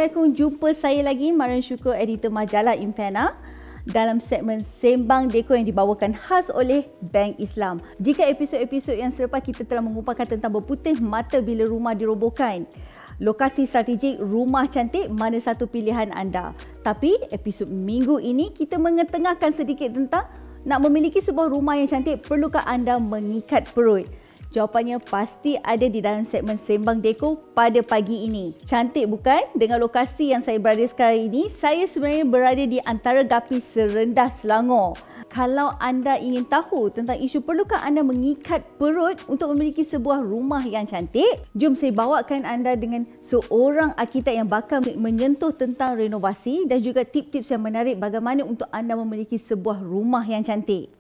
Assalamualaikum, jumpa saya lagi Marian Syukur, editor majalah Infana dalam segmen Sembang Dekor yang dibawakan khas oleh Bank Islam. Jika episod-episod yang selepas kita telah mengupakan tentang berputih mata bila rumah dirobohkan, lokasi strategik rumah cantik mana satu pilihan anda. Tapi episod minggu ini kita mengetengahkan sedikit tentang nak memiliki sebuah rumah yang cantik, perlukah anda mengikat perut? Jawapannya pasti ada di dalam segmen Sembang Dekor pada pagi ini. Cantik bukan? Dengan lokasi yang saya berada sekarang ini, saya sebenarnya berada di antara gapi serendah Selangor. Kalau anda ingin tahu tentang isu perlukah anda mengikat perut untuk memiliki sebuah rumah yang cantik, jom saya bawakan anda dengan seorang arkitek yang bakal menyentuh tentang renovasi dan juga tip-tips yang menarik bagaimana untuk anda memiliki sebuah rumah yang cantik.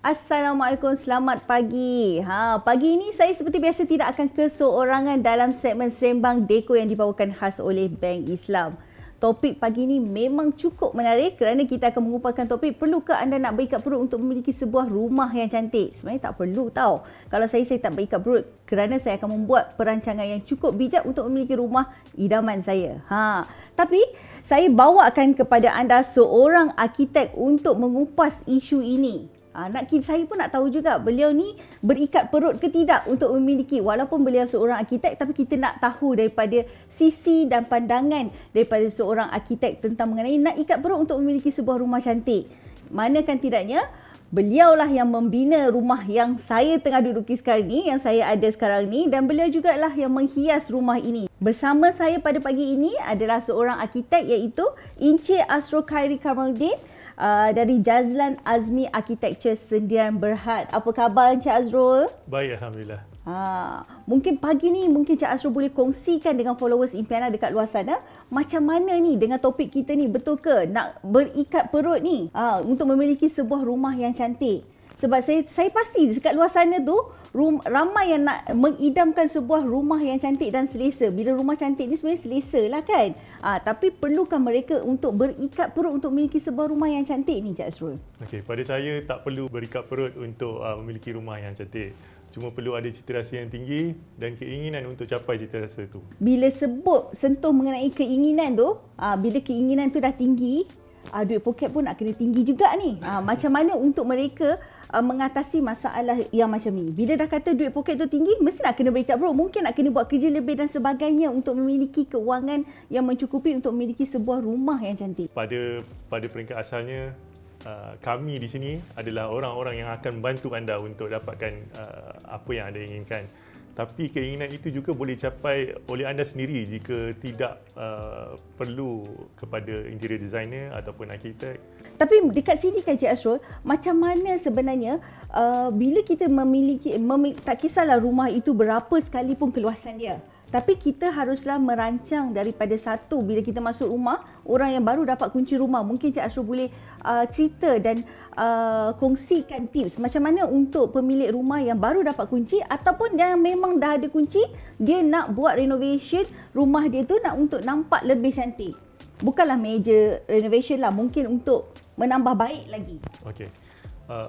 Assalamualaikum, selamat pagi. Pagi ini saya seperti biasa tidak akan keseorangan dalam segmen Sembang Dekor yang dibawakan khas oleh Bank Islam. Topik pagi ini memang cukup menarik kerana kita akan mengupakan topik perlukah anda nak berikat perut untuk memiliki sebuah rumah yang cantik. Sebenarnya tak perlu tau. Kalau saya tak berikat perut kerana saya akan membuat perancangan yang cukup bijak untuk memiliki rumah idaman saya. Tapi saya bawakan kepada anda seorang arkitek untuk mengupas isu ini. Saya pun nak tahu juga beliau ni berikat perut ke tidak untuk memiliki, walaupun beliau seorang arkitek, tapi kita nak tahu daripada sisi dan pandangan daripada seorang arkitek tentang mengenai nak ikat perut untuk memiliki sebuah rumah cantik. Manakan tidaknya beliaulah yang membina rumah yang saya tengah duduki sekarang ni, yang saya ada sekarang ni, dan beliau jugalah yang menghias rumah ini. Bersama saya pada pagi ini adalah seorang arkitek iaitu Encik Asrul Khairi Kamaluddin dari Jazlan Azmi Architecture Sdn Bhd. Apa khabar Encik Azrul? Baik, Alhamdulillah. Mungkin pagi ni Encik Azrul boleh kongsikan dengan followers Impiana dekat luar sana macam mana ni dengan topik kita ni, betul ke nak berikat perut ni untuk memiliki sebuah rumah yang cantik? Sebab saya pasti dekat luar sana tu ramai yang nak mengidamkan sebuah rumah yang cantik dan selesa. Bila rumah cantik ni sebenarnya selesa lah kan. Tapi perlukan mereka untuk berikat perut untuk memiliki sebuah rumah yang cantik ni, Cik Asrul? Okey, pada saya tak perlu berikat perut untuk memiliki rumah yang cantik. Cuma perlu ada cita rasa yang tinggi dan keinginan untuk capai cita rasa tu. Bila sentuh mengenai keinginan tu, bila keinginan tu dah tinggi, duit poket pun nak kena tinggi juga ni. Macam mana untuk mereka mengatasi masalah yang macam ni? Bila dah kata duit poket tu tinggi, mesti nak kena berikat perut, mungkin nak kena buat kerja lebih dan sebagainya untuk memiliki keuangan yang mencukupi untuk memiliki sebuah rumah yang cantik. Pada peringkat asalnya, kami di sini adalah orang-orang yang akan membantu anda untuk dapatkan apa yang anda inginkan. Tapi keinginan itu juga boleh capai oleh anda sendiri jika tidak perlu kepada interior designer ataupun arkitek. Tapi dekat sini kan Cik Asrul, macam mana sebenarnya bila kita memiliki, tak kisahlah rumah itu berapa sekalipun keluasan dia, tapi kita haruslah merancang daripada satu. Bila kita masuk rumah, orang yang baru dapat kunci rumah, mungkin Cik Asrul boleh cerita dan kongsikan tips macam mana untuk pemilik rumah yang baru dapat kunci ataupun yang memang dah ada kunci, dia nak buat renovation rumah dia tu untuk nampak lebih cantik. Bukanlah major renovation lah, mungkin untuk menambah baik lagi. Okey.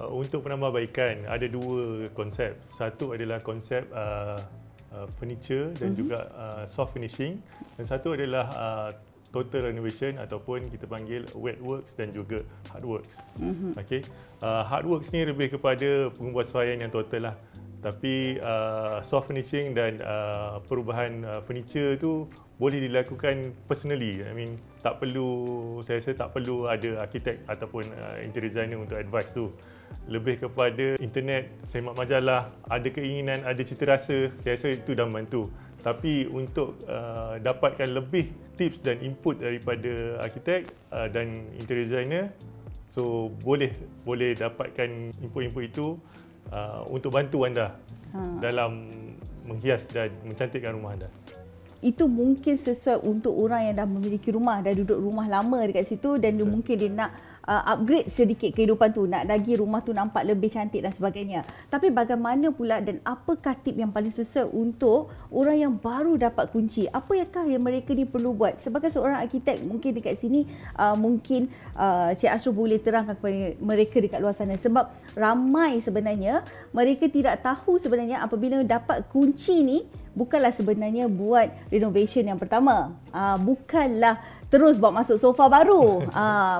Untuk penambahbaikan ada dua konsep. Satu adalah konsep furniture dan juga soft finishing, dan satu adalah total renovation ataupun kita panggil wet works dan juga hard works. Okey. Hard works ni lebih kepada penguasaan yang total lah. Tapi soft finishing dan perubahan furniture tu boleh dilakukan personally. Saya rasa tak perlu ada arkitek ataupun interior designer untuk advice tu. Lebih kepada internet, semak majalah, ada keinginan, ada cita rasa, saya rasa itu dah membantu. Tapi untuk dapatkan lebih tips dan input daripada arkitek dan interior designer, so boleh dapatkan input-input itu untuk bantu anda dalam menghias dan mencantikkan rumah anda. Itu mungkin sesuai untuk orang yang dah memiliki rumah, dah duduk rumah lama dekat situ dan mungkin dia nak upgrade sedikit kehidupan tu, nak lagi rumah tu nampak lebih cantik dan sebagainya. Tapi bagaimana pula dan apakah tip yang paling sesuai untuk orang yang baru dapat kunci? Apakah yang mereka ni perlu buat? Sebagai seorang arkitek, mungkin dekat sini mungkin Cik Asrul boleh terangkan kepada mereka dekat luar sana, sebab ramai sebenarnya mereka tidak tahu sebenarnya apabila dapat kunci ni bukanlah sebenarnya buat renovation yang pertama. Bukanlah terus bawa masuk sofa baru,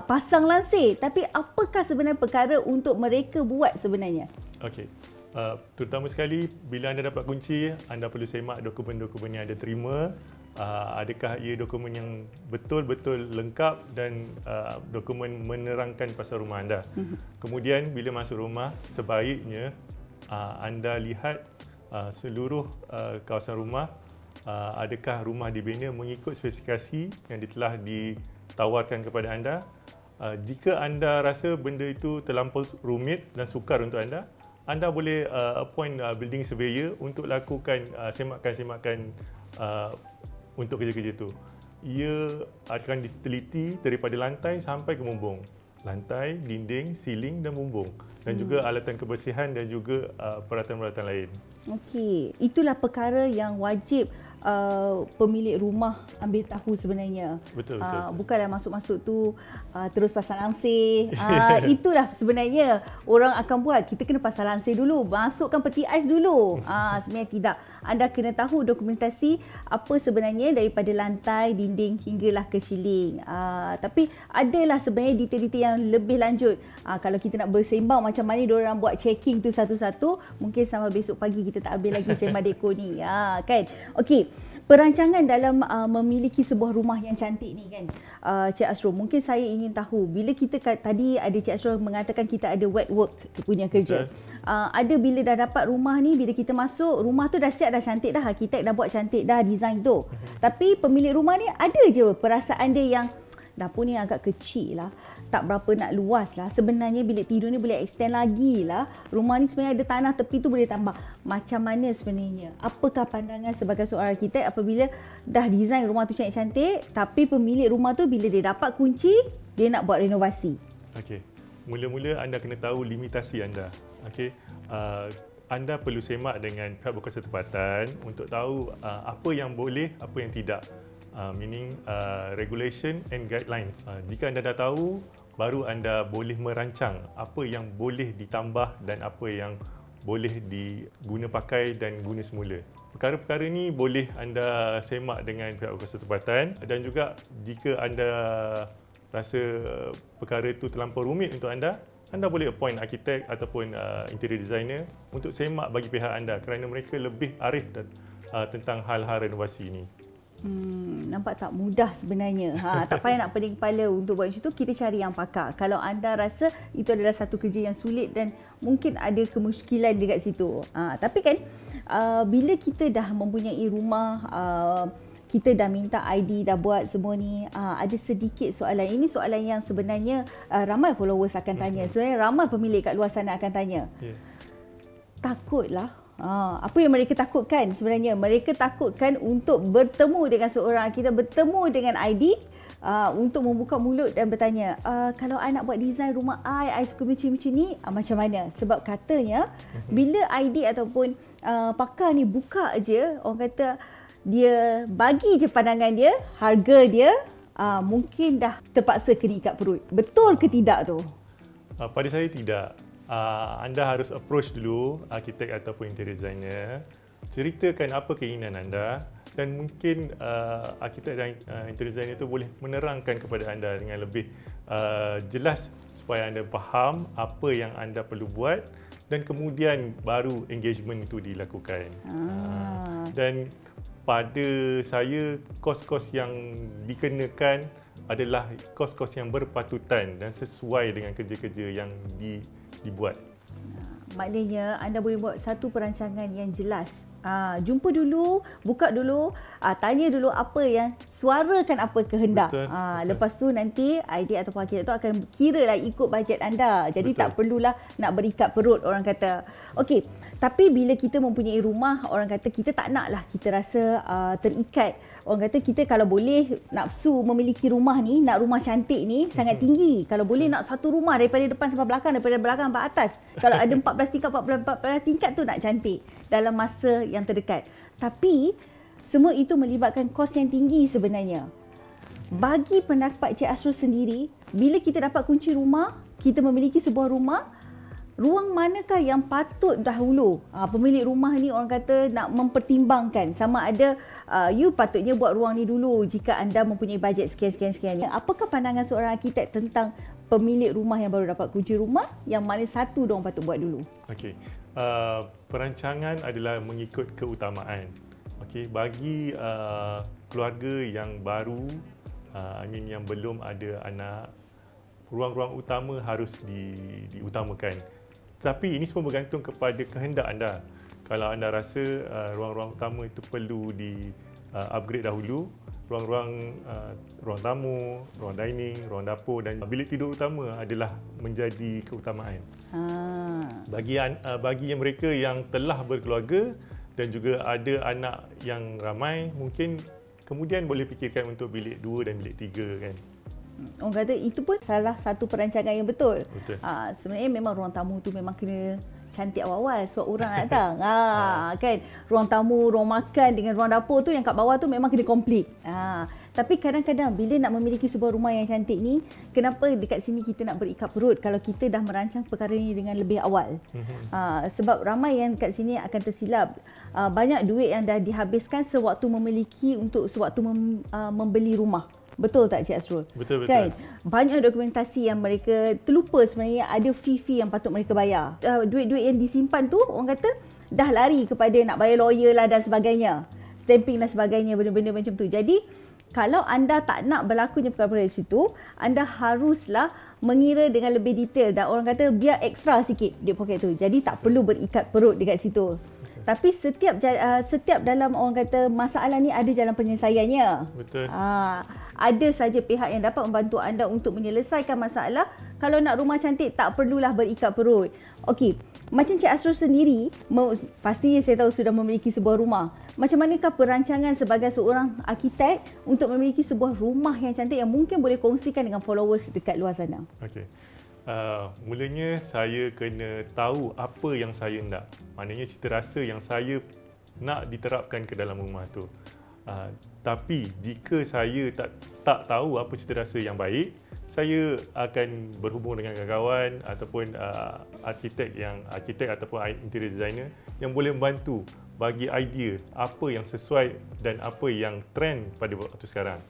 pasang lansir. Tapi apakah sebenarnya perkara untuk mereka buat sebenarnya? Okey. Terutama sekali bila anda dapat kunci, anda perlu semak dokumen-dokumen yang anda terima. Adakah ia dokumen yang betul-betul lengkap dan dokumen menerangkan pasal rumah anda. Kemudian bila masuk rumah, sebaiknya anda lihat seluruh kawasan rumah, adakah rumah dibina mengikut spesifikasi yang telah ditawarkan kepada anda. Jika anda rasa benda itu terlampau rumit dan sukar untuk anda boleh appoint building surveyor untuk lakukan semakan-semakan untuk kerja-kerja itu. Ia akan diteliti daripada lantai sampai ke bumbung. Lantai, dinding, siling dan bumbung. Dan juga alatan kebersihan dan juga peralatan-peralatan lain. Okey, itulah perkara yang wajib pemilik rumah ambil tahu sebenarnya. Betul. Bukanlah masuk-masuk tu terus pasang lansir. Itulah sebenarnya orang akan buat. Kita kena pasang lansir dulu, masukkan peti ais dulu. Sebenarnya tidak. Anda kena tahu dokumentasi apa sebenarnya daripada lantai, dinding hinggalah ke siling. Tapi adalah sebenarnya detail-detail yang lebih lanjut. Kalau kita nak bersembang macam mana diorang buat checking tu satu-satu, mungkin sampai besok pagi kita tak habis lagi sembang deko ni. Kan? Okey. Perancangan dalam memiliki sebuah rumah yang cantik ni kan, Cik Asrul, mungkin saya ingin tahu, bila kita tadi ada Cik Asrul mengatakan kita ada wet work punya kerja. Ada bila dah dapat rumah ni, bila kita masuk, rumah tu dah siap, dah cantik dah, arkitek dah buat cantik dah design tu. Tapi pemilik rumah ni ada je perasaan dia yang dapur ni agak kecil lah, tak berapa nak luas lah. Sebenarnya bilik tidur ni boleh extend lagi lah. Rumah ni sebenarnya ada tanah tepi tu boleh tambah. Macam mana sebenarnya? Apakah pandangan sebagai seorang arkitek apabila dah design rumah tu cantik-cantik, tapi pemilik rumah tu bila dia dapat kunci, dia nak buat renovasi? Okey. Mula-mula anda kena tahu limitasi anda. Okey. Anda perlu semak dengan pihak berkuasa tempatan untuk tahu apa yang boleh, apa yang tidak. Meaning regulation and guidelines. Jika anda dah tahu, baru anda boleh merancang apa yang boleh ditambah dan apa yang boleh diguna pakai dan guna semula. Perkara-perkara ni boleh anda semak dengan pihak berkuasa tempatan, dan juga jika anda rasa perkara itu terlampau rumit untuk anda boleh appoint arkitek ataupun interior designer untuk semak bagi pihak anda, kerana mereka lebih arif tentang hal-hal renovasi ini. Nampak tak mudah sebenarnya. Tak payah nak pening kepala untuk buat macam tu. Kita cari yang pakar. Kalau anda rasa itu adalah satu kerja yang sulit dan mungkin ada kemusykilan dekat situ. Tapi kan bila kita dah mempunyai rumah, kita dah minta ID, dah buat semua ni, ada sedikit soalan. Ini soalan yang sebenarnya ramai followers akan tanya. Sebenarnya ramai pemilik kat luar sana akan tanya. Takutlah. Apa yang mereka takutkan sebenarnya? Mereka takutkan untuk bertemu dengan seorang arkitek, bertemu dengan ID, untuk membuka mulut dan bertanya, kalau I nak buat design rumah I suka macam ni, macam mana? Sebab katanya bila ID ataupun pakar ni buka je, orang kata dia bagi je pandangan dia, harga dia, mungkin dah terpaksa kena ikat perut. Betul ke tidak tu? Pada saya tidak. Anda harus approach dulu arkitek ataupun interior designer, ceritakan apa keinginan anda, dan mungkin arkitek dan interior designer itu boleh menerangkan kepada anda dengan lebih jelas supaya anda faham apa yang anda perlu buat, dan kemudian baru engagement itu dilakukan. Dan pada saya, kos-kos yang dikenakan adalah kos-kos yang berpatutan dan sesuai dengan kerja-kerja yang dibuat. Maknanya anda boleh buat satu perancangan yang jelas Jumpa dulu, buka dulu, tanya dulu apa yang, suarakan apa kehendak. Betul. Lepas tu nanti idea atau arkitek tu akan kira lah ikut bajet anda. Jadi Betul. tak perlulah nak berikat perut, orang kata. Okey, tapi bila kita mempunyai rumah, orang kata kita tak nak lah kita rasa terikat. Orang kata kita kalau boleh nafsu memiliki rumah ni, nak rumah cantik ni sangat tinggi. Kalau boleh nak satu rumah daripada depan sampai belakang, daripada belakang sampai atas. Kalau ada 14 tingkat, 14 tingkat tu nak cantik dalam masa yang terdekat. Tapi semua itu melibatkan kos yang tinggi sebenarnya. Bagi pendapat Cik Asrul sendiri, bila kita dapat kunci rumah, kita memiliki sebuah rumah, ruang manakah yang patut dahulu pemilik rumah ni orang kata nak mempertimbangkan sama ada you patutnya buat ruang ni dulu jika anda mempunyai bajet sekian. Apakah pandangan seorang arkitek tentang pemilik rumah yang baru dapat kunci rumah, yang mana satu diorang patut buat dulu? Okey. Perancangan adalah mengikut keutamaan. Okey, bagi keluarga yang baru, yang belum ada anak, ruang-ruang utama harus diutamakan. Tapi ini semua bergantung kepada kehendak anda. Kalau anda rasa ruang-ruang utama itu perlu upgrade dahulu, ruang tamu, ruang dining, ruang dapur dan bilik tidur utama adalah menjadi keutamaan. Bagi mereka yang telah berkeluarga dan juga ada anak yang ramai, mungkin kemudian boleh fikirkan untuk bilik 2 dan bilik 3 kan. Orang kata itu pun salah satu perancangan yang betul. Sebenarnya memang ruang tamu tu memang kena cantik awal-awal sebab orang nak datang. Kan, ruang tamu, ruang makan dengan ruang dapur tu yang kat bawah tu memang kena komplit. Tapi kadang-kadang bila nak memiliki sebuah rumah yang cantik ni, kenapa dekat sini kita nak berikat perut kalau kita dah merancang perkara ini dengan lebih awal? Sebab ramai yang kat sini akan tersilap. Banyak duit yang dah dihabiskan sewaktu memiliki untuk sewaktu membeli rumah. Betul tak Cik Asrul? Betul. Kan? Banyak dokumentasi yang mereka terlupa sebenarnya ada fee yang patut mereka bayar. Duit-duit yang disimpan tu orang kata dah lari kepada nak bayar lawyer lah dan sebagainya. Stamping dan sebagainya, benda-benda macam tu. Jadi kalau anda tak nak berlakunya perkara-perkara di situ, anda haruslah mengira dengan lebih detail dan orang kata biar ekstra sikit duit poket tu. Jadi tak perlu berikat perut dekat situ. Tapi setiap dalam orang kata masalah ni ada jalan penyelesaiannya. Betul. Ada saja pihak yang dapat membantu anda untuk menyelesaikan masalah. Kalau nak rumah cantik tak perlulah berikat perut. Okey, macam Cik Asrul sendiri, pastinya saya tahu sudah memiliki sebuah rumah. Macam manakah perancangan sebagai seorang arkitek untuk memiliki sebuah rumah yang cantik yang mungkin boleh kongsikan dengan followers dekat luar sana? Okey. Mulanya saya kena tahu apa yang saya nak. Maknanya cita rasa yang saya nak diterapkan ke dalam rumah tu. Tapi jika saya tak tahu apa cita rasa yang baik, saya akan berhubung dengan kawan-kawan ataupun arkitek ataupun interior designer yang boleh membantu bagi idea apa yang sesuai dan apa yang trend pada waktu sekarang.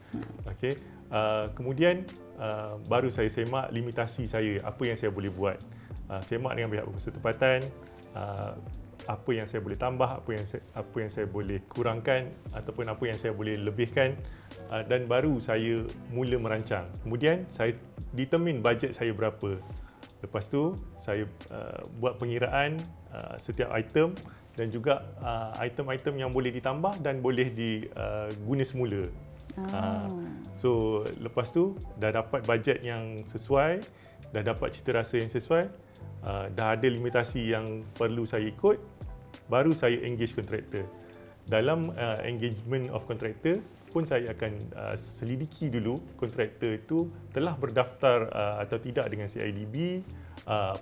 Okey. Kemudian baru saya semak limitasi saya, apa yang saya boleh buat. Semak dengan pihak berkuasa tempatan, apa yang saya boleh tambah, apa yang saya boleh kurangkan ataupun apa yang saya boleh lebihkan, dan baru saya mula merancang. Kemudian saya determine bajet saya berapa. Lepas tu saya buat pengiraan setiap item dan juga item-item yang boleh ditambah dan boleh diguna semula. So lepas tu dah dapat bajet yang sesuai, dah dapat cita rasa yang sesuai, dah ada limitasi yang perlu saya ikut, baru saya engage kontraktor. Dalam engagement of kontraktor pun saya akan selidiki dulu kontraktor itu telah berdaftar atau tidak dengan CIDB,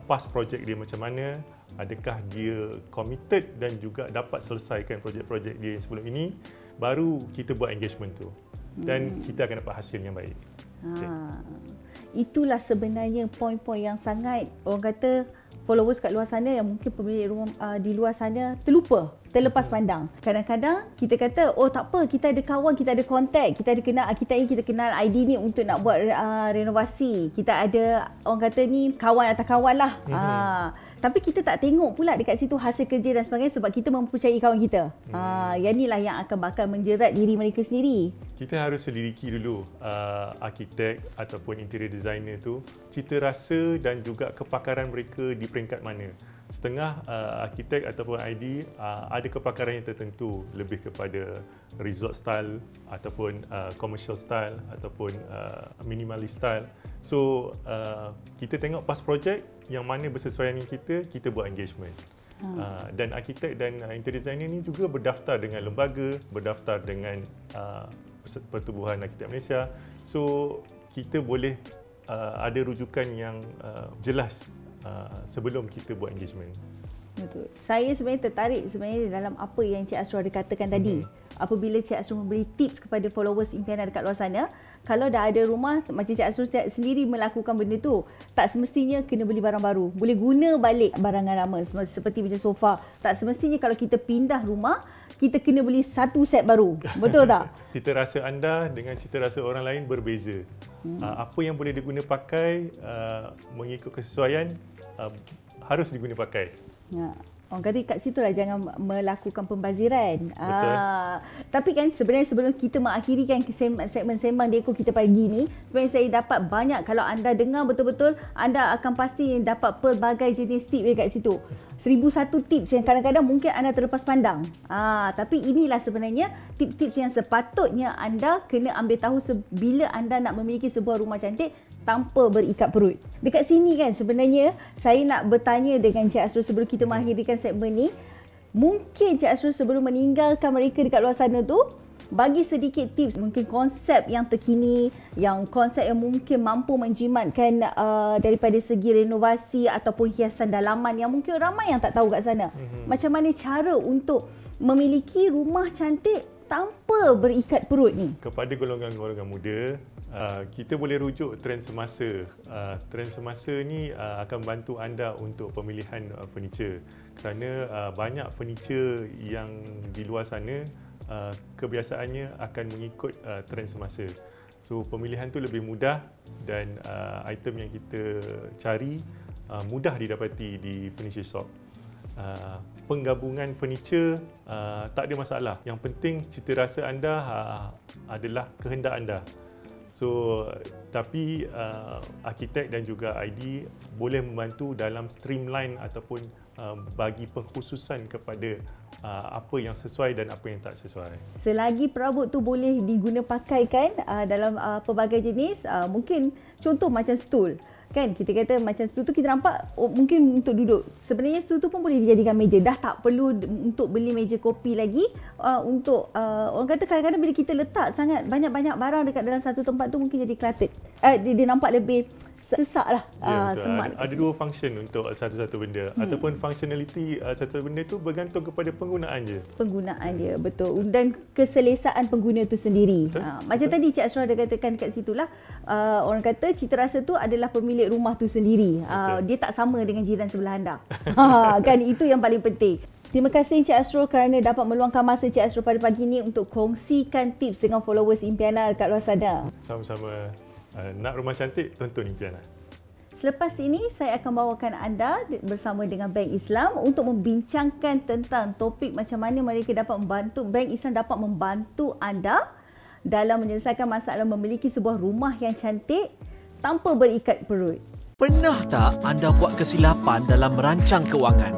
past projek dia macam mana, adakah dia committed dan juga dapat selesaikan projek-projek dia yang sebelum ini, baru kita buat engagement tu dan kita akan dapat hasil yang baik. Okay. Itulah sebenarnya poin-poin yang sangat orang kata followers kat luar sana yang mungkin pemilik rumah di luar sana terlepas pandang. Kadang-kadang kita kata, oh tak apa, kita ada kawan, kita ada kontak, kita ada kenal arkitek ni, kita kenal ID ni untuk nak buat renovasi. Kita ada orang kata ni kawan atas kawan lah. Tapi kita tak tengok pula dekat situ hasil kerja dan sebagainya sebab kita mempercayai kawan kita. Yang inilah yang akan bakal menjerat diri mereka sendiri. Kita harus selidiki dulu arkitek ataupun interior designer tu, cita rasa dan juga kepakaran mereka di peringkat mana. setengah arkitek ataupun ID ada kepakaran yang tertentu, lebih kepada resort style ataupun commercial style ataupun minimalist style. So kita tengok pas project yang mana bersesuaian dengan kita buat engagement. Dan arkitek dan interior designer ni juga berdaftar dengan lembaga, berdaftar dengan Pertubuhan Arkitek Malaysia. So kita boleh ada rujukan yang jelas sebelum kita buat engagement. Betul. Saya sebenarnya tertarik dalam apa yang Cik Asrul ada katakan tadi. Apabila Cik Asrul memberi tips kepada followers impian dekat luar sana, kalau dah ada rumah, macam Cik Asrul sendiri melakukan benda tu, tak semestinya kena beli barang baru. Boleh guna balik barangan lama seperti macam sofa. Tak semestinya kalau kita pindah rumah, kita kena beli satu set baru. Betul tak? Cita rasa anda dengan cita rasa orang lain berbeza. Apa yang boleh diguna pakai mengikut kesesuaian harus diguna pakai. Ya. Orang kata kat situ lah jangan melakukan pembaziran. Betul. Tapi kan sebenarnya sebelum kita mengakhiri kan segmen Sembang Deko kita pagi ni, sebenarnya saya dapat banyak, kalau anda dengar betul-betul, anda akan pasti dapat pelbagai jenis tips dekat situ. 1001 tips yang kadang-kadang mungkin anda terlepas pandang. Tapi inilah sebenarnya tips-tips yang sepatutnya anda kena ambil tahu bila anda nak memiliki sebuah rumah cantik tanpa berikat perut. Dekat sini kan sebenarnya saya nak bertanya dengan Cik Asrul sebelum kita mengakhirkan segmen ni. Mungkin Cik Asrul sebelum meninggalkan mereka dekat luar sana tu, bagi sedikit tips, mungkin konsep yang terkini, yang konsep yang mungkin mampu menjimatkan daripada segi renovasi ataupun hiasan dalaman yang mungkin ramai yang tak tahu kat sana. Macam mana cara untuk memiliki rumah cantik tanpa berikat perut ni? Kepada golongan-golongan muda, kita boleh rujuk trend semasa. Trend semasa ni akan bantu anda untuk pemilihan furniture. Kerana banyak furniture yang di luar sana kebiasaannya akan mengikut trend semasa. So pemilihan tu lebih mudah dan item yang kita cari mudah didapati di furniture shop. Penggabungan furniture tak ada masalah. Yang penting cita rasa anda adalah kehendak anda. So tapi arkitek dan juga ID boleh membantu dalam streamline ataupun bagi pengkhususan kepada apa yang sesuai dan apa yang tak sesuai. Selagi perabot tu boleh diguna pakaikan dalam pelbagai jenis, mungkin contoh macam stool. Kan kita kata macam stool tu kita nampak mungkin untuk duduk. Sebenarnya stool tu pun boleh dijadikan meja. Dah tak perlu untuk beli meja kopi lagi. Untuk orang kata kadang-kadang bila kita letak sangat banyak-banyak barang dekat dalam satu tempat tu mungkin jadi cluttered. Dia nampak lebih sesak lah. Ada dua function untuk satu-satu benda ataupun functionality satu benda tu bergantung kepada penggunaan je. Penggunaan dia, betul. Dan keselesaan pengguna tu sendiri. Macam tadi Cik Asrul ada katakan kat situlah, orang kata cita rasa tu adalah pemilik rumah tu sendiri. Dia tak sama dengan jiran sebelah anda. Kan itu yang paling penting. Terima kasih Cik Asrul kerana dapat meluangkan masa Cik Asrul pada pagi ini untuk kongsikan tips dengan followers Impiana kat luar sana. Sama-sama. Nak rumah cantik, tonton Impiana. Selepas ini, saya akan bawakan anda bersama dengan Bank Islam untuk membincangkan tentang topik macam mana mereka dapat membantu, Bank Islam dapat membantu anda dalam menyelesaikan masalah memiliki sebuah rumah yang cantik tanpa berikat perut. Pernah tak anda buat kesilapan dalam merancang kewangan?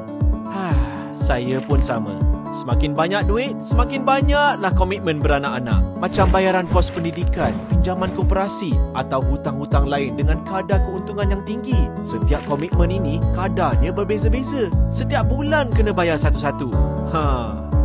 Saya pun sama. Semakin banyak duit, semakin banyaklah komitmen beranak-anak. Macam bayaran kos pendidikan, pinjaman koperasi atau hutang-hutang lain dengan kadar keuntungan yang tinggi. Setiap komitmen ini kadarnya berbeza-beza. Setiap bulan kena bayar satu-satu.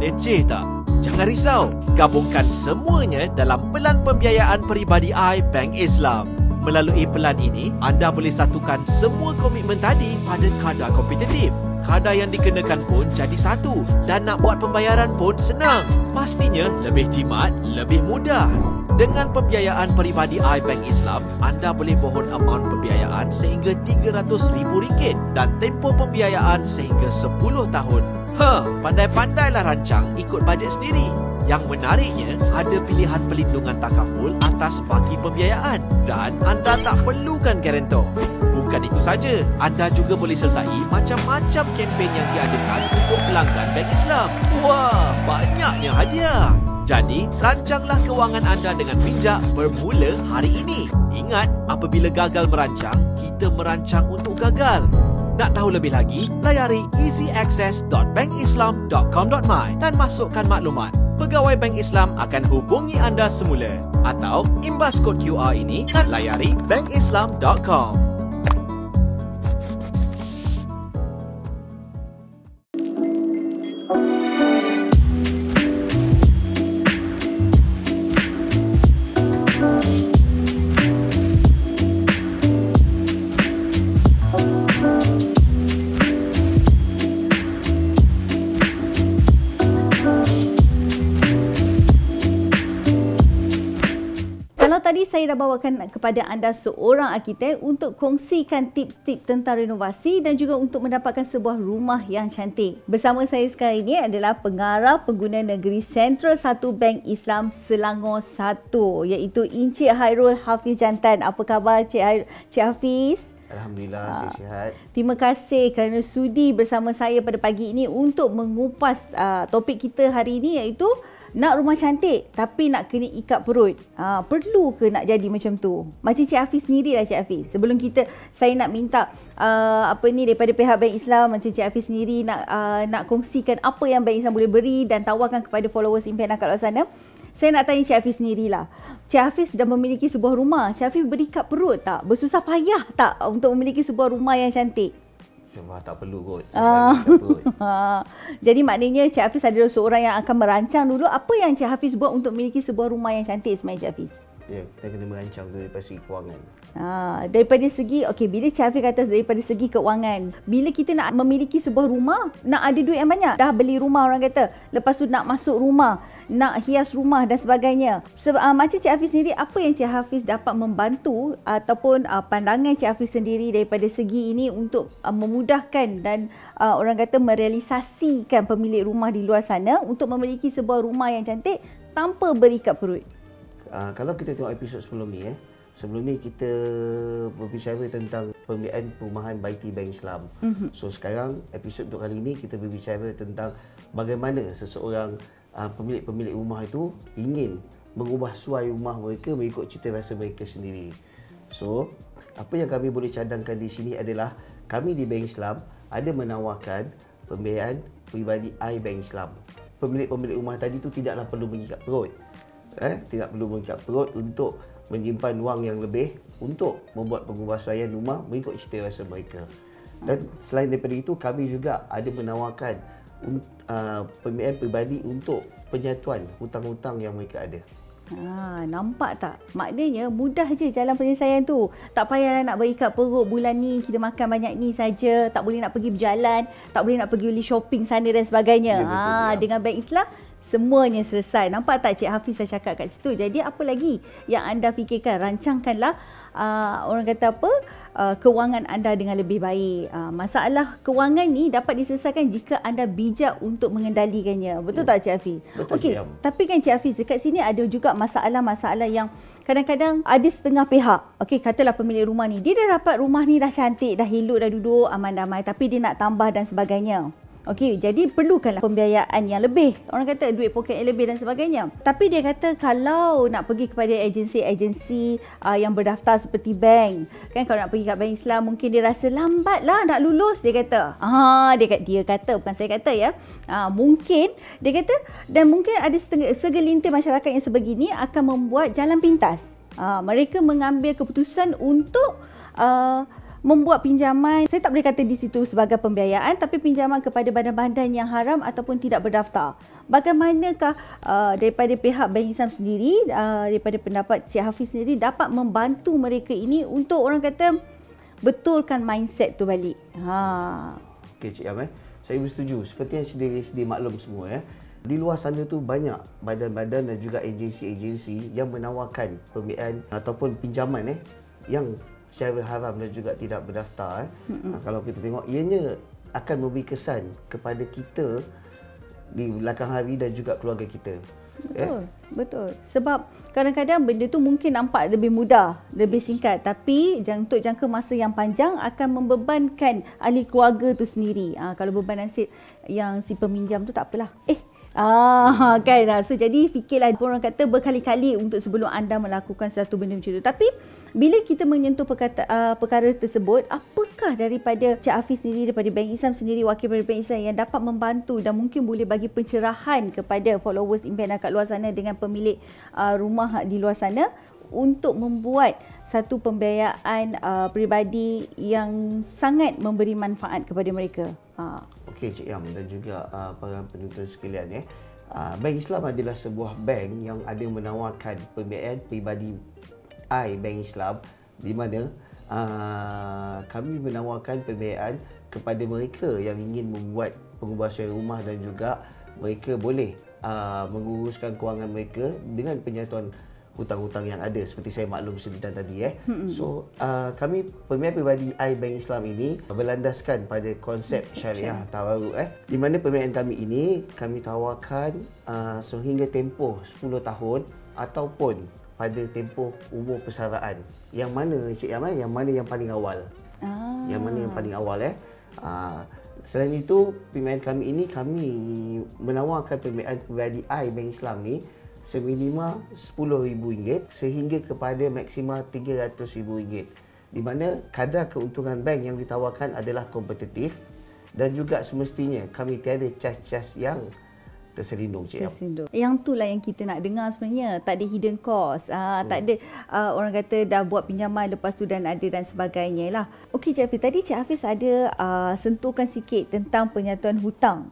Leceh tak? Jangan risau. Gabungkan semuanya dalam pelan pembiayaan peribadi Bank Islam. Melalui pelan ini, anda boleh satukan semua komitmen tadi pada kadar kompetitif. Kadar yang dikenakan pun jadi satu dan nak buat pembayaran pun senang. Pastinya lebih jimat, lebih mudah. Dengan pembiayaan peribadi Bank Islam, anda boleh mohon amaun pembiayaan sehingga RM300,000 dan tempoh pembiayaan sehingga 10 tahun. Pandai-pandailah rancang ikut bajet sendiri. Yang menariknya, ada pilihan pelindungan takaful atas bagi pembiayaan dan anda tak perlukan garantor. Bukan itu saja, anda juga boleh sertai macam-macam kempen yang diadakan untuk pelanggan Bank Islam. Wah, banyaknya hadiah. Jadi, rancanglah kewangan anda dengan bijak bermula hari ini. Ingat, apabila gagal merancang, kita merancang untuk gagal. Nak tahu lebih lagi, layari easyaccess.bankislam.com.my dan masukkan maklumat. Pegawai Bank Islam akan hubungi anda semula. Atau imbas kod QR ini dan layari bankislam.com. Tadi saya dah bawakan kepada anda seorang arkitek untuk kongsikan tips-tips tentang renovasi dan juga untuk mendapatkan sebuah rumah yang cantik. Bersama saya sekarang ini adalah pengarah pengguna negeri Sentral 1 Bank Islam Selangor 1 iaitu Encik Hairul Hafiz Jantan. Apa khabar Cik Hafiz? Alhamdulillah, saya sihat. Terima kasih kerana sudi bersama saya pada pagi ini untuk mengupas topik kita hari ini iaitu nak rumah cantik tapi nak kena ikat perut. Perlu ke nak jadi macam tu? Macam Cik Hafiz sendiri lah Cik Hafiz. Sebelum saya nak minta daripada pihak Bank Islam, macam Cik Hafiz sendiri nak kongsikan apa yang Bank Islam boleh beri dan tawarkan kepada followers impian kat luar sana. Saya nak tanya Cik Hafiz sendirilah. Cik Hafiz dah memiliki sebuah rumah. Cik Hafiz berikat perut tak? Bersusah payah tak untuk memiliki sebuah rumah yang cantik? Cuma tak perlu kot. Jadi maknanya Cik Hafiz adalah seorang yang akan merancang dulu apa yang Cik Hafiz buat untuk memiliki sebuah rumah yang cantik sebenarnya Cik Hafiz. Ya, kita kena merancang daripada segi kewangan. Daripada segi, bila Cik Hafiz kata daripada segi keuangan, bila kita nak memiliki sebuah rumah, nak ada duit yang banyak, dah beli rumah orang kata, lepas tu nak masuk rumah, nak hias rumah dan sebagainya. Macam Cik Hafiz sendiri, apa yang Cik Hafiz dapat membantu ataupun pandangan Cik Hafiz sendiri daripada segi ini untuk memudahkan dan orang kata merealisasikan pemilik rumah di luar sana untuk memiliki sebuah rumah yang cantik tanpa berikat perut? Kalau kita tengok episod sebelum ni kita berbicara tentang pembiayaan perumahan Baiti Bank Islam. So sekarang episod untuk kali ini kita berbicara tentang bagaimana seseorang pemilik rumah itu ingin mengubah suai rumah mereka mengikut cita rasa mereka sendiri. So apa yang kami boleh cadangkan di sini adalah kami di Bank Islam ada menawarkan pembiayaan peribadi iBank Islam. Pemilik rumah tadi tu tidaklah perlu mengikat perut. Tidak perlu mengikat perut untuk menyimpan wang yang lebih untuk membuat pengubahsuaian rumah mengikut cita rasa mereka. Dan selain daripada itu, kami juga ada menawarkan pembiayaan peribadi untuk penyatuan hutang-hutang yang mereka ada. Nampak tak? Maknanya mudah je jalan penyelesaian tu. Tak payah nak berikat perut bulan ni kita makan banyak ni saja, tak boleh nak pergi berjalan, tak boleh nak pergi beli shopping sana dan sebagainya. Dengan Bank Islam semuanya selesai. Nampak tak Cik Hafiz saya cakap kat situ. Jadi apa lagi yang anda fikirkan? Rancangkanlah orang kata apa? Kewangan anda dengan lebih baik. Masalah kewangan ni dapat diselesaikan jika anda bijak untuk mengendalikannya. Betul tak Cik Hafiz? Betul. Okey, tapi kan Cik Hafiz dekat sini ada juga masalah-masalah yang kadang-kadang ada setengah pihak. Okey, katalah pemilik rumah ni, dia dah dapat rumah ni dah cantik, dah elok, dah duduk aman damai, tapi dia nak tambah dan sebagainya. Okey, jadi perlukanlah pembiayaan yang lebih. Orang kata duit poket yang lebih dan sebagainya. Tapi dia kata kalau nak pergi kepada agensi-agensi yang berdaftar seperti bank, kan kalau nak pergi kat Bank Islam mungkin dia rasa lambatlah nak lulus, dia kata. Dia kata, bukan saya kata ya. Mungkin dia kata, dan mungkin ada segelintir masyarakat yang sebegini akan membuat jalan pintas. Mereka mengambil keputusan untuk membuat pinjaman, saya tak boleh kata di situ sebagai pembiayaan, tapi pinjaman kepada badan-badan yang haram ataupun tidak berdaftar. Bagaimanakah daripada pihak Bank Islam sendiri, daripada pendapat Cik Hafiz sendiri dapat membantu mereka ini untuk orang kata betulkan mindset tu balik? Okey Cik Am, saya bersetuju. Seperti yang sedia maklum semua di luar sana tu banyak badan-badan dan juga agensi-agensi yang menawarkan pembiayaan ataupun pinjaman yang secara haram dan juga tidak berdaftar. Kalau kita tengok, ianya akan memberi kesan kepada kita di belakang hari dan juga keluarga kita. Betul. Sebab kadang-kadang benda tu mungkin nampak lebih mudah, lebih singkat, tapi untuk jangka masa yang panjang akan membebankan ahli keluarga tu sendiri. Kalau beban nasib yang si peminjam tu tak apalah. Kan. So jadi fikirlah, orang kata berkali-kali untuk sebelum anda melakukan satu benda macam tu. Tapi bila kita menyentuh perkara tersebut, apakah daripada Cik Hafiz sendiri, daripada Bank Islam sendiri, wakil daripada Bank Islam yang dapat membantu dan mungkin boleh bagi pencerahan kepada followers Impian kat luar sana dengan pemilik rumah di luar sana untuk membuat satu pembiayaan peribadi yang sangat memberi manfaat kepada mereka? Okey Cik Yam dan juga para penonton sekalian Bank Islam adalah sebuah bank yang ada menawarkan pembiayaan peribadi Bank Islam, di mana kami menawarkan pembiayaan kepada mereka yang ingin membuat pengubahan rumah dan juga mereka boleh menguruskan kewangan mereka dengan penyatuan hutang-hutang yang ada seperti saya maklum sebentar tadi. So kami pembiayaan peribadi Bank Islam ini berlandaskan pada konsep syariah tawaruk di mana pembiayaan kami ini kami tawarkan sehingga tempoh 10 tahun ataupun pada tempoh umur persaraan. Yang mana Cik Yam yang mana yang paling awal? Yang mana yang paling awal selain itu pembiayaan kami ini kami menawarkan pembiayaan peribadi Bank Islam ni seminima RM10,000 sehingga kepada maksima RM300,000, di mana kadar keuntungan bank yang ditawarkan adalah kompetitif dan juga semestinya kami tiada cas-cas yang terselindung, Cik Yam. Yang itulah yang kita nak dengar sebenarnya. Tak ada hidden cost. Tak ada orang kata dah buat pinjaman lepas tu dan ada dan sebagainya lah. Okey Cik Hafiz, tadi Cik Hafiz ada sentuhkan sikit tentang penyatuan hutang.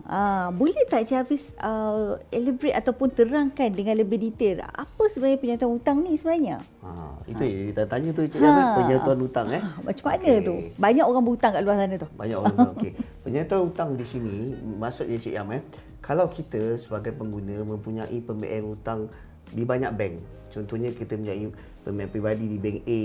Boleh tak Cik Hafiz elaborate ataupun terangkan dengan lebih detail apa sebenarnya penyatuan hutang ni sebenarnya? Itu kita tanya tu Cik Yam, penyatuan hutang Macam mana tu? Banyak orang berhutang kat luar sana tu. Banyak orang berhutang. Okey. Penyatuan hutang di sini maksudnya Cik Yam kalau kita sebagai pengguna mempunyai pembiayaan hutang di banyak bank, contohnya kita mempunyai pembiayaan peribadi di bank A,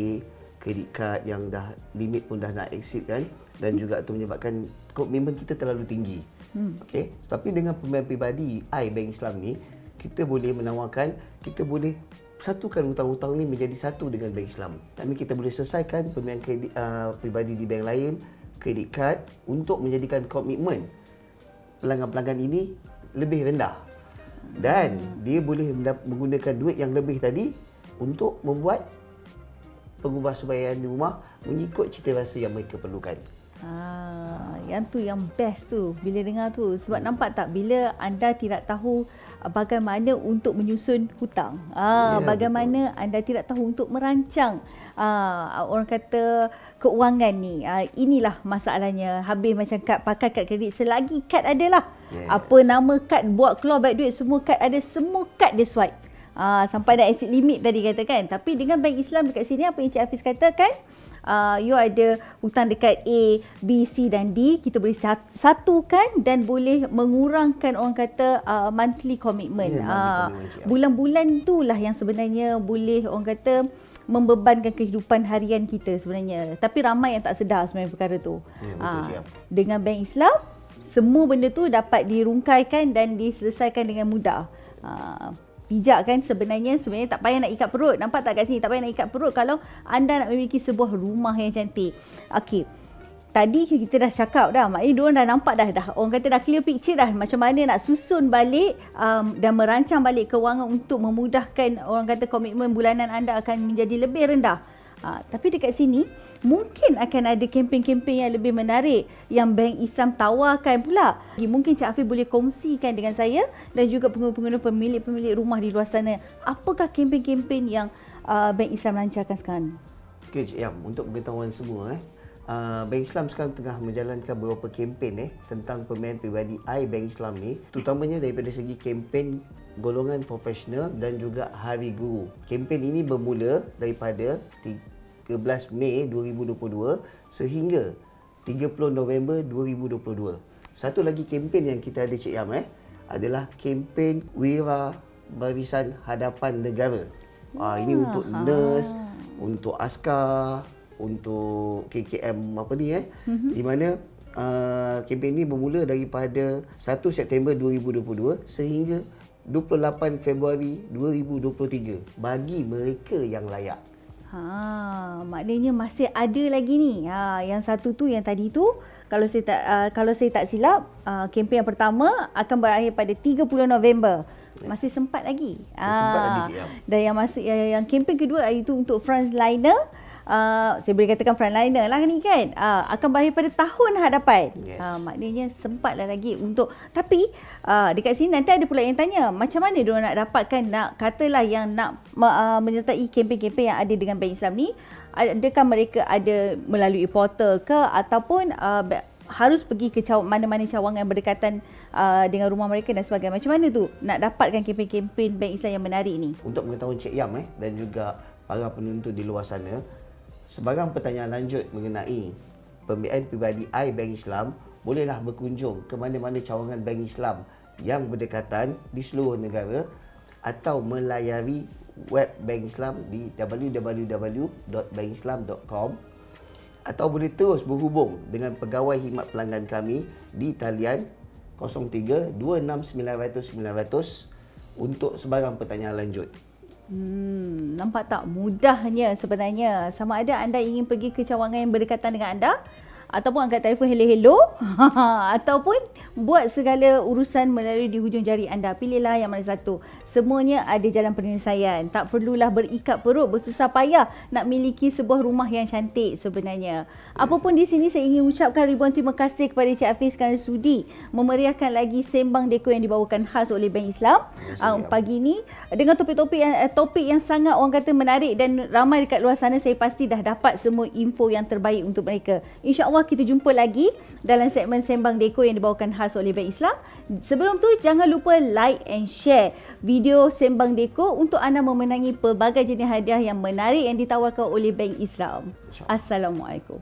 kredit kad yang dah limit pun dah nak exceed kan, dan juga itu menyebabkan komitmen kita terlalu tinggi. Okey, tapi dengan pembiayaan peribadi Bank Islam ni, kita boleh menawarkan, kita boleh satukan hutang-hutang ni menjadi satu dengan Bank Islam. Kami kita boleh selesaikan pembiayaan kredit peribadi di bank lain, kredit kad untuk menjadikan komitmen pelanggan-pelanggan ini lebih rendah dan dia boleh menggunakan duit yang lebih tadi untuk membuat pengubahsubaian di rumah mengikut cita rasa yang mereka perlukan. Yang tu yang best tu bila dengar tu, sebab nampak tak bila anda tidak tahu bagaimana untuk menyusun hutang, bagaimana betul. Anda tidak tahu untuk merancang orang kata keuangan ni, inilah masalahnya. Habis macam kad, pakai kad kredit selagi kad adalah apa nama kad, buat keluar baik duit, semua kad ada, semua kad dia swipe sampai dah exit limit tadi katakan. Tapi dengan Bank Islam dekat sini, apa yang Cik Hafiz katakan, you ada hutang dekat A, B, C dan D, kita boleh satukan dan boleh mengurangkan orang kata monthly commitment. Bulan-bulan itulah yang sebenarnya boleh orang kata membebankan kehidupan harian kita sebenarnya. Tapi ramai yang tak sedar sebenarnya perkara tu. Dengan Bank Islam, semua benda tu dapat dirungkaikan dan diselesaikan dengan mudah. Bijak kan sebenarnya tak payah nak ikat perut. Nampak tak kat sini, tak payah nak ikat perut kalau anda nak memiliki sebuah rumah yang cantik. Okey. Tadi kita dah cakap dah, maknanya diorang dah nampak dah orang kata dah clear picture dah macam mana nak susun balik dan merancang balik kewangan untuk memudahkan orang kata komitmen bulanan anda akan menjadi lebih rendah. Tapi dekat sini mungkin akan ada kempen-kempen yang lebih menarik yang Bank Islam tawarkan pula. Mungkin Cik Hafiz boleh kongsikan dengan saya dan juga pengguna-pengguna pemilik rumah di luar sana, apakah kempen-kempen yang Bank Islam lancarkan sekarang? Okey Cik Yam, untuk pengetahuan semua Bank Islam sekarang tengah menjalankan beberapa kempen tentang pembiayaan peribadi Bank Islam ni, terutamanya daripada segi kempen golongan profesional dan juga Hari Guru. Kempen ini bermula daripada 13 Mei 2022 sehingga 30 November 2022. Satu lagi kempen yang kita ada Cik Yam adalah kempen Wira Barisan Hadapan Negara. Ini untuk nurse, untuk askar, untuk KKM apa ni di mana kempen ini bermula daripada 1 September 2022 sehingga 28 Februari 2023 bagi mereka yang layak. Maknanya masih ada lagi ni. Yang satu tu, yang tadi tu, kalau saya tak silap, kempen yang pertama akan berakhir pada 30 November. Masih sempat lagi. Sempat lagi, Cik Am. Dan yang kempen kedua itu untuk frontliner. Saya boleh katakan frontliner lah ni kan, akan berakhir pada tahun hadapan. Yes. Maknanya sempatlah lagi untuk, tapi dekat sini nanti ada pula yang tanya, macam mana diorang nak dapatkan, katalah yang nak menyertai kempen-kempen yang ada dengan Bank Islam ni, adakah mereka ada melalui portal ke, ataupun harus pergi ke mana-mana cawangan berdekatan dengan rumah mereka dan sebagainya. Macam mana tu nak dapatkan kempen-kempen Bank Islam yang menarik ni? Untuk mengetahui Cik Yam dan juga para penonton di luar sana, sebarang pertanyaan lanjut mengenai pembiayaan peribadi iBank Islam, bolehlah berkunjung ke mana-mana cawangan Bank Islam yang berdekatan di seluruh negara atau melayari web Bank Islam di www.bankislam.com, atau boleh terus berhubung dengan pegawai khidmat pelanggan kami di talian 03 26 900 900 untuk sebarang pertanyaan lanjut. Nampak tak mudahnya sebenarnya. Sama ada anda ingin pergi ke cawangan yang berdekatan dengan anda, ataupun angkat telefon hello-hello, ataupun buat segala urusan melalui di hujung jari anda. Pilihlah yang mana satu. Semuanya ada jalan penyelesaian. Tak perlulah berikat perut, bersusah payah nak miliki sebuah rumah yang cantik sebenarnya. Apapun di sini, saya ingin ucapkan ribuan terima kasih kepada Cik Hafiz kerana sudi memeriahkan lagi Sembang Deko yang dibawakan khas oleh Bank Islam pagi ini dengan topik yang sangat orang kata menarik, dan ramai dekat luar sana saya pasti dah dapat semua info yang terbaik untuk mereka. InsyaAllah kita jumpa lagi dalam segmen Sembang Deko yang dibawakan khas oleh Bank Islam. Sebelum tu, jangan lupa like and share video Sembang Deko untuk anda memenangi pelbagai jenis hadiah yang menarik yang ditawarkan oleh Bank Islam. Assalamualaikum.